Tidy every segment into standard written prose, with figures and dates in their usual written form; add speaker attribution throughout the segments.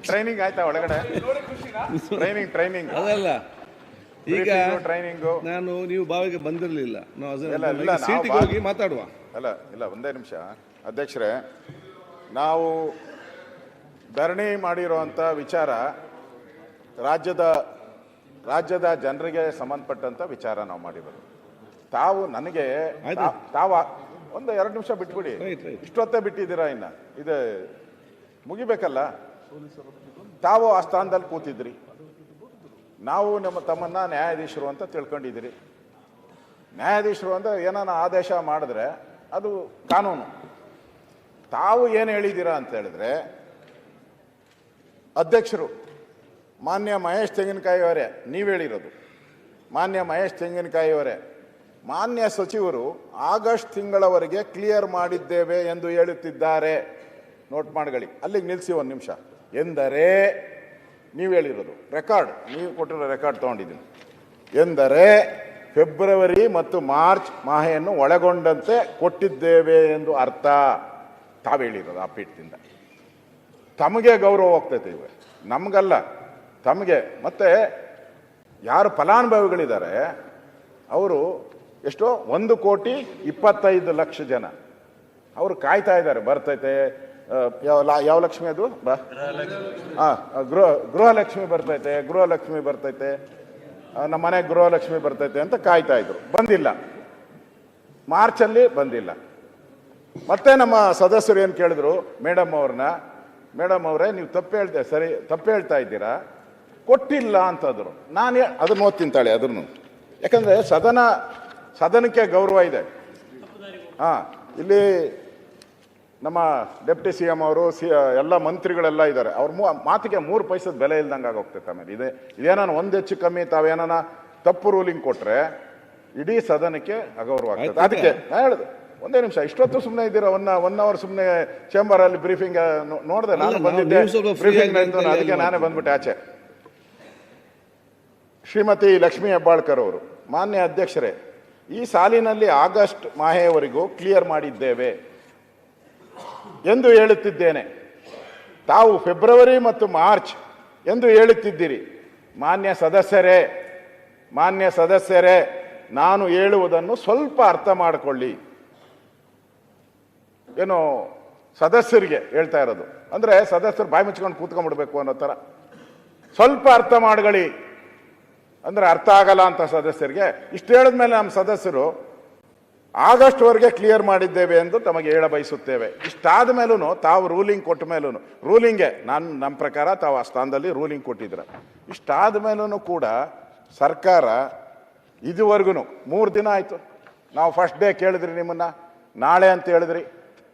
Speaker 1: Training ಆಯ್ತಾ ಒಳಗಡೆ? Training
Speaker 2: ಅದಲ್ಲ. ಈಗ
Speaker 1: ಟ್ರೈನಿಂಗು
Speaker 2: ನಾನು ನೀವು ಬಾವಿಗೆ ಬಂದಿರಲಿಲ್ಲ,
Speaker 1: ಇಲ್ಲ,
Speaker 2: ಸೀಟಿಗೆ ಹೋಗಿ ಮಾತಾಡುವ.
Speaker 1: ಇಲ್ಲ ಒಂದೇ ನಿಮಿಷ ಅಧ್ಯಕ್ಷರೇ, ನಾವು ಧರಣಿ ಮಾಡಿರುವಂಥ ವಿಚಾರ ರಾಜ್ಯದ ಜನರಿಗೆ ಸಂಬಂಧಪಟ್ಟಂಥ ವಿಚಾರ ನಾವು ಮಾಡಿರೋದು. ತಾವು ನನಗೆ ಒಂದು 2 ನಿಮಿಷ ಬಿಟ್ಬಿಡಿ. ಇಷ್ಟೊತ್ತೇ ಬಿಟ್ಟಿದ್ದೀರಾ, ಇನ್ನ ಇದು ಮುಗಿಬೇಕಲ್ಲ. ತಾವು ಆ ಸ್ಥಾನದಲ್ಲಿ ಕೂತಿದ್ರಿ, ನಾವು ತಮ್ಮನ್ನ ನ್ಯಾಯಾಧೀಶರು ಅಂತ ತಿಳ್ಕೊಂಡಿದ್ದೀರಿ. ನ್ಯಾಯಾಧೀಶರು ಅಂದ್ರೆ ಏನಾನ ಆದೇಶ ಮಾಡಿದ್ರೆ ಅದು ಕಾನೂನು. ತಾವು ಏನು ಹೇಳಿದ್ದೀರಾ ಅಂತ ಹೇಳಿದ್ರೆ, ಅಧ್ಯಕ್ಷರು ಮಾನ್ಯ ಮಹೇಶ್ ತೆಂಗಿನಕಾಯಿ ಅವರೇ ನೀವು ಹೇಳಿರೋದು, ಮಾನ್ಯ ಮಹೇಶ್ ತೆಂಗಿನಕಾಯಿ ಅವರೇ, ಮಾನ್ಯ ಸಚಿವರು ಆಗಸ್ಟ್ ತಿಂಗಳವರೆಗೆ ಕ್ಲಿಯರ್ ಮಾಡಿದ್ದೇವೆ ಎಂದು ಹೇಳುತ್ತಿದ್ದಾರೆ. ನೋಟ್ ಮಾಡ್ಕೊಳ್ಳಿ, ಅಲ್ಲಿಗೆ ನಿಲ್ಲಿಸಿ ಒಂದು ನಿಮಿಷ. ಎಂದರೆ ನೀವು ಹೇಳಿರೋದು ರೆಕಾರ್ಡ್, ನೀವು ಕೊಟ್ಟಿರೋ ರೆಕಾರ್ಡ್ ತೊಗೊಂಡಿದ್ದೀನಿ. ಎಂದರೆ ಫೆಬ್ರವರಿ ಮತ್ತು ಮಾರ್ಚ್ ಮಾಹೆಯನ್ನು ಒಳಗೊಂಡಂತೆ ಕೊಟ್ಟಿದ್ದೇವೆ ಎಂದು ಅರ್ಥ. ತಾವು ಹೇಳಿರೋದು ಆ ಪೀಠದಿಂದ. ತಮಗೆ ಗೌರವ ಹೋಗ್ತೈತೆ ಇವೆ, ನಮಗಲ್ಲ, ತಮಗೆ. ಮತ್ತೆ ಯಾರು ಫಲಾನುಭವಿಗಳಿದ್ದಾರೆ ಅವರು ಎಷ್ಟೋ 1,25,00,000 ಜನ ಅವರು ಕಾಯ್ತಾ ಇದ್ದಾರೆ. ಬರ್ತೈತೆ ಯಾವ ಲಕ್ಷ್ಮಿ ಅದು ಗೃಹಲಕ್ಷ್ಮಿ ಬರ್ತೈತೆ, ನಮ್ಮ ಮನೆ ಗೃಹಲಕ್ಷ್ಮಿ ಬರ್ತೈತೆ ಅಂತ ಕಾಯ್ತಾ ಇದ್ರು. ಬಂದಿಲ್ಲ, ಮಾರ್ಚಲ್ಲಿ ಬಂದಿಲ್ಲ. ಮತ್ತೆ ನಮ್ಮ ಸದಸ್ಯರು ಏನು ಕೇಳಿದ್ರು ಮೇಡಮ್ ಅವರೇ ನೀವು ತಪ್ಪು ಹೇಳ್ತಾ ಇದ್ದೀರಾ, ಕೊಟ್ಟಿಲ್ಲ ಅಂತಂದ್ರು. ನಾನು ಅದನ್ನ ಓದ್ತೀನಿ ತಾಳೆ, ಅದನ್ನು ಯಾಕಂದ್ರೆ ಸದನಕ್ಕೆ ಗೌರವ ಇದೆ. ಇಲ್ಲಿ ನಮ್ಮ ಡೆಪ್ಟಿ CM ಅವರು ಎಲ್ಲ ಮಂತ್ರಿಗಳೆಲ್ಲ ಇದ್ದಾರೆ. ಅವ್ರ ಮಾತಿಗೆ 3 ಪೈಸದ ಬೆಲೆ ಇಲ್ದಂಗೆ ಆಗೋಗ್ತೈತೆ. ಆಮೇಲೆ ಇದೇನಾನ ಒಂದು ಹೆಚ್ಚು ಕಮ್ಮಿ ತಾವೇನಾನ ತಪ್ಪು ರೂಲಿಂಗ್ ಕೊಟ್ರೆ ಇಡೀ ಸದನಕ್ಕೆ ಅಗೌರವ ಆಗ್ತದೆ. ಅದಕ್ಕೆ ನಾ ಹೇಳಿದೆ ಒಂದೇ ನಿಮಿಷ, ಇಷ್ಟೊತ್ತು ಸುಮ್ಮನೆ ಇದ್ದೀರಾ, 1 ಅವರ್ ಸುಮ್ಮನೆ ಚೇಂಬರ್ ಅಲ್ಲಿ ಬ್ರೀಫಿಂಗ್ ನೋಡಿದೆ. ನಾನು ಬಂದಿದ್ದೆ ಬ್ರೀಫಿಂಗ್, ಅದಕ್ಕೆ ನಾನೇ ಬಂದ್ಬಿಟ್ಟೆ ಆಚೆ. ಶ್ರೀಮತಿ ಲಕ್ಷ್ಮೀ ಹೆಬ್ಬಾಳ್ಕರ್ ಅವರು, ಮಾನ್ಯ ಅಧ್ಯಕ್ಷರೇ, ಈ ಸಾಲಿನಲ್ಲಿ ಆಗಸ್ಟ್ ಮಾಹೆಯವರೆಗೂ ಕ್ಲಿಯರ್ ಮಾಡಿದ್ದೇವೆ ಎಂದು ಹೇಳುತ್ತಿದ್ದೇನೆ. ತಾವು ಫೆಬ್ರವರಿ ಮತ್ತು ಮಾರ್ಚ್ ಎಂದು ಹೇಳುತ್ತಿದ್ದೀರಿ. ಮಾನ್ಯ ಸದಸ್ಯರೇ, ನಾನು ಹೇಳುವುದನ್ನು ಸ್ವಲ್ಪ ಅರ್ಥ ಮಾಡಿಕೊಳ್ಳಿ. ಏನು ಸದಸ್ಯರಿಗೆ ಹೇಳ್ತಾ ಇರೋದು ಅಂದ್ರೆ ಸದಸ್ಯರು ಬಾಯಿ ಮುಚ್ಕೊಂಡು ಕೂತ್ಕೊಂಡ್ಬಿಡ್ಬೇಕು ಅನ್ನೋ ಥರ. ಸ್ವಲ್ಪ ಅರ್ಥ ಮಾಡ್ಕೊಳ್ಳಿ ಅಂದ್ರೆ ಅರ್ಥ ಆಗಲ್ಲ ಅಂತ ಸದಸ್ಯರಿಗೆ. ಇಷ್ಟು ಹೇಳಿದ್ಮೇಲೆ ನಮ್ಮ ಸದಸ್ಯರು ಆಗಸ್ಟ್ವರೆಗೆ ಕ್ಲಿಯರ್ ಮಾಡಿದ್ದೇವೆ ಎಂದು ತಮಗೆ ಹೇಳ ಬಯಸುತ್ತೇವೆ. ಇಷ್ಟಾದ ಮೇಲೂ ತಾವು ರೂಲಿಂಗ್ ಕೊಟ್ಟ ಮೇಲೂ, ರೂಲಿಂಗ್ಗೆ ನಮ್ಮ ಪ್ರಕಾರ ತಾವು ಆ ಸ್ಥಾನದಲ್ಲಿ ರೂಲಿಂಗ್ ಕೊಟ್ಟಿದ್ರ. ಇಷ್ಟಾದ ಮೇಲೂ ಕೂಡ ಸರ್ಕಾರ ಇದುವರೆಗೂ 3 ದಿನ ಆಯಿತು. ನಾವು ಫಸ್ಟ್ ಡೇ ಕೇಳಿದ್ರಿ ನಿಮ್ಮನ್ನ, ನಾಳೆ ಅಂತ ಹೇಳಿದ್ರಿ.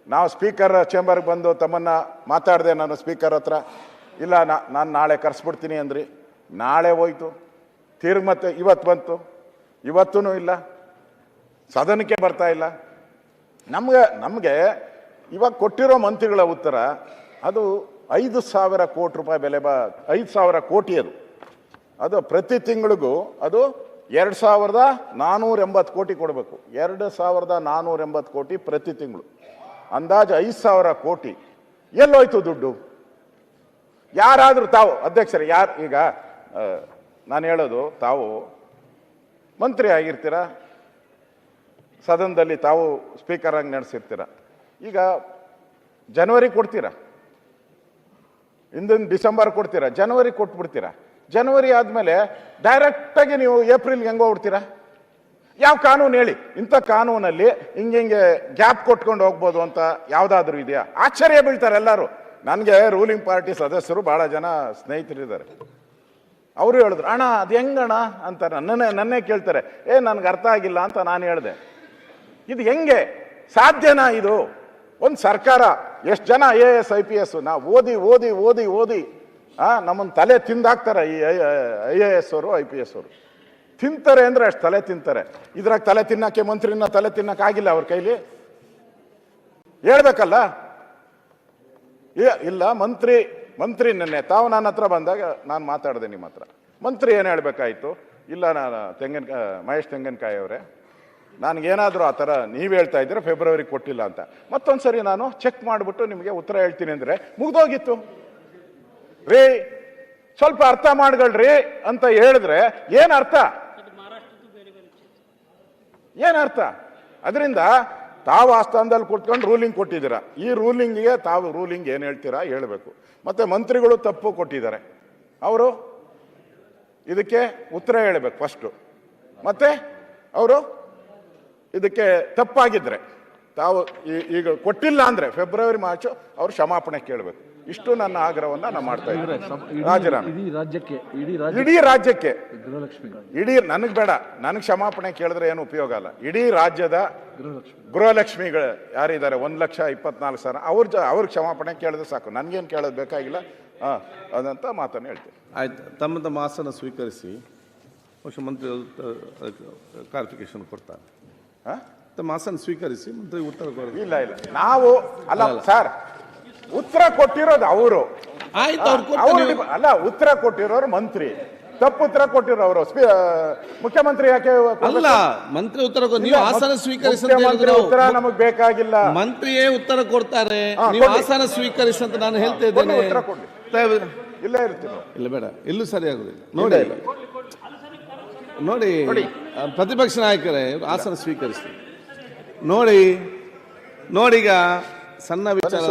Speaker 1: ನಾವು ಸ್ಪೀಕರ್ ಚೇಂಬರ್ಗೆ ಬಂದು ತಮ್ಮನ್ನ ಮಾತಾಡಿದೆ ನಾನು ಸ್ಪೀಕರ್ ಹತ್ರ. ಇಲ್ಲ ನಾನು ನಾಳೆ ಕರೆಸ್ಬಿಡ್ತೀನಿ ಅಂದ್ರಿ. ನಾಳೆ ಹೋಯ್ತು, ತಿರ್ಗಿ ಮತ್ತೆ ಇವತ್ತು ಬಂತು, ಇವತ್ತೂ ಇಲ್ಲ, ಸದನಕ್ಕೆ ಬರ್ತಾ ಇಲ್ಲ. ನಮಗೆ ಇವಾಗ ಕೊಟ್ಟಿರೋ ಮಂತ್ರಿಗಳ ಉತ್ತರ ಅದು 5,000 ಕೋಟಿ ರೂಪಾಯಿ ಬೆಲೆ 5,000 ಕೋಟಿ ಅದು ಪ್ರತಿ ತಿಂಗಳಿಗೂ ಅದು 2,480 ಕೋಟಿ ಕೊಡಬೇಕು. 2,480 ಕೋಟಿ ಪ್ರತಿ ತಿಂಗಳು, ಅಂದಾಜು 5,000 ಕೋಟಿ. ಎಲ್ಲೋಯ್ತು ದುಡ್ಡು? ಯಾರಾದರೂ ತಾವು ಅಧ್ಯಕ್ಷರೇ, ಈಗ ನಾನು ಹೇಳೋದು, ತಾವು ಮಂತ್ರಿ ಆಗಿರ್ತೀರ, ಸದನದಲ್ಲಿ ತಾವು ಸ್ಪೀಕರ್ ಆಗಿ ನಡೆಸಿರ್ತೀರ. ಈಗ ಜನವರಿ ಕೊಡ್ತೀರಾ, ಹಿಂದಿನ ಡಿಸೆಂಬರ್ ಕೊಡ್ತೀರಾ, ಜನವರಿ ಕೊಟ್ಬಿಡ್ತೀರಾ. ಜನವರಿ ಆದಮೇಲೆ ಡೈರೆಕ್ಟಾಗಿ ನೀವು ಏಪ್ರಿಲ್ಗೆ ಹೆಂಗೆ ಹೋಗ್ಬಿಡ್ತೀರಾ? ಯಾವ ಕಾನೂನು ಹೇಳಿ? ಇಂಥ ಕಾನೂನಲ್ಲಿ ಹಿಂಗೆ ಗ್ಯಾಪ್ ಕೊಟ್ಕೊಂಡು ಹೋಗ್ಬೋದು ಅಂತ ಯಾವುದಾದ್ರೂ ಇದೆಯಾ? ಆಶ್ಚರ್ಯ ಬೀಳ್ತಾರೆ ಎಲ್ಲರೂ. ನನಗೆ ರೂಲಿಂಗ್ ಪಾರ್ಟಿ ಸದಸ್ಯರು ಭಾಳ ಜನ ಸ್ನೇಹಿತರಿದ್ದಾರೆ. ಅವರು ಹೇಳಿದ್ರು, ಅಣ್ಣ ಅದು ಹೆಂಗಣ್ಣ ಅಂತ ನನ್ನೇ ಕೇಳ್ತಾರೆ. ನನಗೆ ಅರ್ಥ ಆಗಿಲ್ಲ ಅಂತ ನಾನು ಹೇಳಿದೆ. ಇದು ಹೆಂಗೆ ಸಾಧ್ಯನಾ? ಇದು ಒಂದು ಸರ್ಕಾರ ಎಷ್ಟು ಜನ IAS IPS ನಾವು ಓದಿ ಓದಿ ಓದಿ ಓದಿ ನಮ್ಮನ್ನು ತಲೆ ತಿಂದಾಕ್ತಾರೆ. ಈ IAS ಅವರು IPS ಅವರು ತಿಂತಾರೆ ಅಂದ್ರೆ ಅಷ್ಟು ತಲೆ ತಿಂತಾರೆ. ಇದ್ರಾಗ ತಲೆ ತಿನ್ನಕ್ಕೆ ಮಂತ್ರಿನ ತಲೆ ತಿನ್ನಕ್ಕಾಗಿಲ್ಲ ಅವ್ರ ಕೈಲಿ. ಹೇಳ್ಬೇಕಲ್ಲ. ಇಲ್ಲ ಮಂತ್ರಿ ನೆನ್ನೆ ತಾವು ನನ್ನ ಹತ್ರ ಬಂದಾಗ ನಾನು ಮಾತಾಡಿದೆ ನಿಮ್ಮ ಹತ್ರ. ಮಂತ್ರಿ ಏನು ಹೇಳ್ಬೇಕಾಯ್ತು? ಇಲ್ಲ ನಾನು ಮಹೇಶ್ ತೆಂಗಿನಕಾಯಿ ಅವರೇ, ನನಗೇನಾದರೂ ಆ ಥರ ನೀವು ಹೇಳ್ತಾ ಇದ್ದೀರಾ ಫೆಬ್ರವರಿ ಕೊಟ್ಟಿಲ್ಲ ಅಂತ, ಮತ್ತೊಂದು ಸರಿ ನಾನು ಚೆಕ್ ಮಾಡಿಬಿಟ್ಟು ನಿಮಗೆ ಉತ್ತರ ಹೇಳ್ತೀನಿ ಅಂದರೆ ಮುಗ್ದೋಗಿತ್ತು ರೀ. ಸ್ವಲ್ಪ ಅರ್ಥ ಮಾಡ್ಕೊಳ್ರಿ ಅಂತ ಹೇಳಿದ್ರೆ ಏನರ್ಥ? ಏನರ್ಥ? ಅದರಿಂದ ತಾವು ಆ ಸ್ಥಾನದಲ್ಲಿ ಕೂತ್ಕೊಂಡು ರೂಲಿಂಗ್ ಕೊಟ್ಟಿದ್ದೀರಾ. ಈ ರೂಲಿಂಗಿಗೆ ತಾವು ರೂಲಿಂಗ್ ಏನು ಹೇಳ್ತೀರಾ ಹೇಳಬೇಕು. ಮತ್ತೆ ಮಂತ್ರಿಗಳು ತಪ್ಪು ಕೊಟ್ಟಿದ್ದಾರೆ, ಅವರು ಇದಕ್ಕೆ ಉತ್ತರ ಹೇಳಬೇಕು ಫಸ್ಟು. ಮತ್ತೆ ಅವರು ಇದಕ್ಕೆ ತಪ್ಪಾಗಿದ್ರೆ ತಾವು ಈಗ ಕೊಟ್ಟಿಲ್ಲ ಅಂದರೆ ಫೆಬ್ರವರಿ ಮಾರ್ಚು ಅವ್ರು ಕ್ಷಮಾಪಣೆ ಕೇಳಬೇಕು. ಇಷ್ಟು ನನ್ನ ಆಗ್ರಹವನ್ನು ನಾನು ಮಾಡ್ತಾ ಇದ್ದೀನಿ. ರಾಜೀನಾಮೆ ಇಡೀ ರಾಜ್ಯಕ್ಕೆ, ಇಡೀ ನನಗೆ ಬೇಡ, ನನಗೆ ಕ್ಷಮಾಪಣೆ ಕೇಳಿದ್ರೆ ಏನು ಉಪಯೋಗ ಅಲ್ಲ. ಇಡೀ ರಾಜ್ಯದ ಗೃಹಲಕ್ಷ್ಮಿಗಳು ಯಾರಿದ್ದಾರೆ 1,24,000 ಅವ್ರಿಗೆ ಕ್ಷಮಾಪಣೆ ಕೇಳಿದ್ರೆ ಸಾಕು, ನನಗೇನು ಕೇಳೋದು ಬೇಕಾಗಿಲ್ಲ ಅದಂತ ಮಾತನ್ನು ಹೇಳ್ತೀನಿ.
Speaker 2: ಆಯ್ತು, ತಮ್ಮ ತಮ್ಮ ಆಸನ ಸ್ವೀಕರಿಸಿ. ಬಹುಶಃ ಮಂತ್ರಿ ಕ್ಲಾರಿಫಿಕೇಶನ್ ಕೊಡ್ತಾರೆ. ತಮ್ಮ ಆಸನ ಸ್ವೀಕರಿಸಿ, ಮಂತ್ರಿ ಉತ್ತರ ಕೊಡೋದು.
Speaker 1: ಇಲ್ಲ ನಾವು ಅಲ್ಲ ಸರ್, ಉತ್ತರ ಕೊಟ್ಟಿರೋದು ಅವರು.
Speaker 2: ಆಯ್ತು,
Speaker 1: ಅಲ್ಲ, ಉತ್ತರ ಕೊಟ್ಟಿರೋರು ಮಂತ್ರಿ, ತಪ್ಪು ಉತ್ತರ ಕೊಟ್ಟಿರೋರು ಮುಖ್ಯಮಂತ್ರಿ. ಯಾಕೆ
Speaker 2: ಅಲ್ಲ, ಮಂತ್ರಿ ಉತ್ತರ ನೀವು ಆಸನ ಸ್ವೀಕರಿಸಿ
Speaker 1: ಉತ್ತರ ನಮಗ್ ಬೇಕಾಗಿಲ್ಲ,
Speaker 2: ಮಂತ್ರಿಯೇ ಉತ್ತರ ಕೊಡ್ತಾರೆ. ನೀವು ಆಸನ ಸ್ವೀಕರಿಸಿ ಅಂತ ನಾನು ಹೇಳ್ತಾ ಇದ್ದೇನೆ.
Speaker 1: ಉತ್ತರ ಕೊಡ್ಲಿ, ಇಲ್ಲ ಇರ್ತೀನಿ. ಇಲ್ಲ
Speaker 2: ಬೇಡ, ಇಲ್ಲೂ ಸರಿಯಾಗುದಿಲ್ಲ. ನೋಡಿ ಪ್ರತಿಪಕ್ಷ ನಾಯಕರೇ ಆಸನ ಸ್ವೀಕರಿಸಿ. ನೋಡೀಗ ಸಣ್ಣ ವಿಚಾರ